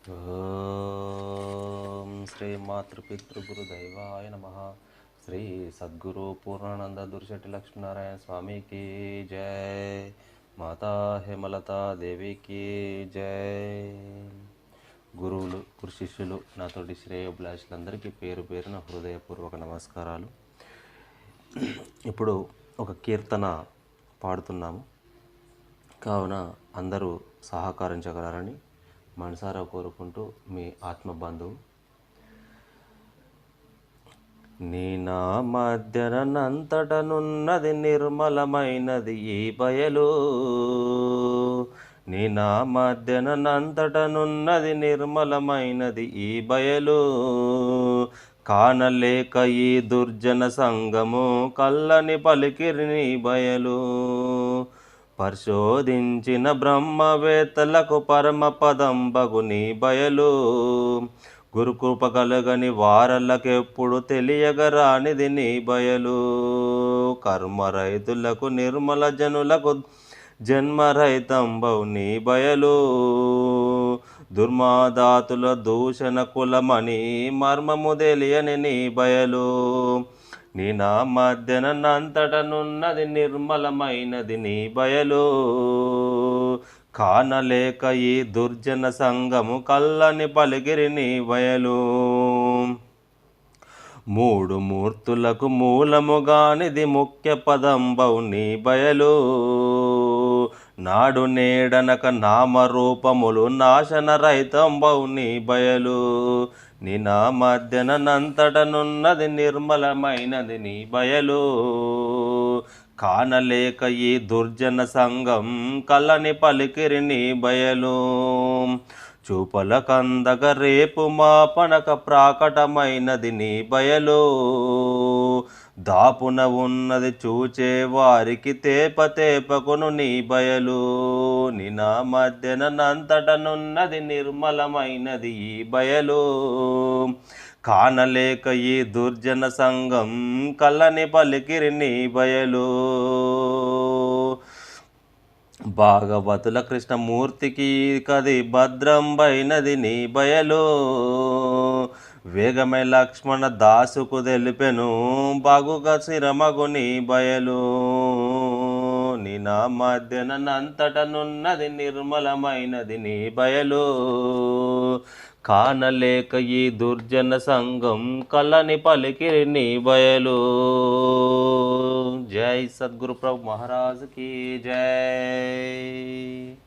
ఓం శ్రీ మాతృపితృగురుదైవాయ నమ. శ్రీ సద్గురు పూర్ణానంద దుర్శెట్టి లక్ష్మీనారాయణ స్వామికి జై. మాతా హేమలతా దేవికి జై. గురువులు, గురు శిష్యులు, నాతోటి శ్రేయోభిలాషులందరికీ పేరు పేరున హృదయపూర్వక నమస్కారాలు. ఇప్పుడు ఒక కీర్తన పాడుతున్నాము, కావున అందరూ సహకరించగలరని మనసారా కోరుకుంటూ మీ ఆత్మబంధువు. నీ నా మధ్యనంతటనున్నది నిర్మలమైనది ఈ బయలు. నీ నా మధ్యనంతటనున్నది నిర్మలమైనది ఈ బయలు. కానలేక ఈ దుర్జన సంగము కల్లని పలికిరి నీ బయలు. పరిశోధించిన బ్రహ్మవేత్తలకు పరమ పదం బగు నీ బయలు. గురుకృప కలగని వారలకెప్పుడు తెలియగరానిది నీ బయలు. కర్మ రైతులకు నిర్మల జనులకు జన్మరహితంబవు నీ బయలు. దుర్మాదాతుల దూషణ కులమని మర్మము తెలియని నీ బయలు. నీ నా మధ్యనంతటనున్నది నిర్మలమైనది నీ బయలు. కానలేక ఈ దుర్జన సంగము కల్లని పలికిరి నీ బయలు. మూడు మూర్తులకు మూలముగానిది ముఖ్య పదంబవు నీ బయలు. నాడు నేడనక నామరూపములు నాశన రహితంబవు నీ బయలు. నీ నా మధ్యనంతటనున్నది నిర్మలమైనది నీ బయలు. కానలేక ఈ దుర్జన సంగం కల్లని పలికిరి నీ బయలు. చూపల కందక రేపు మాపనక ప్రాకటమైనది నీ బయలు. దాపున ఉన్నది చూచే వారికి తేప తేపకును నీ బయలు. నీ నా మధ్యనంతటనున్నది నిర్మలమైనది ఈ బయలు. కానలేక ఈ దుర్జన సంగం కల్లని పలికిరి నీ బయలు. భాగవతుల కృష్ణమూర్తికి కది భద్రంబైనది నీ బయలు. వేగమే లక్ష్మణ దాసుకు తెలిపెను బాగుగా శిరమగు నీ బయలు. నీ నా మధ్యనంతటనున్నది నిర్మలమైనది నీ బయలు. కానలేక ఈ దుర్జన సంగం కల్లని పలికిరి నీ బయలు. జై సద్గురు ప్రభు మహారాజ్ की जय.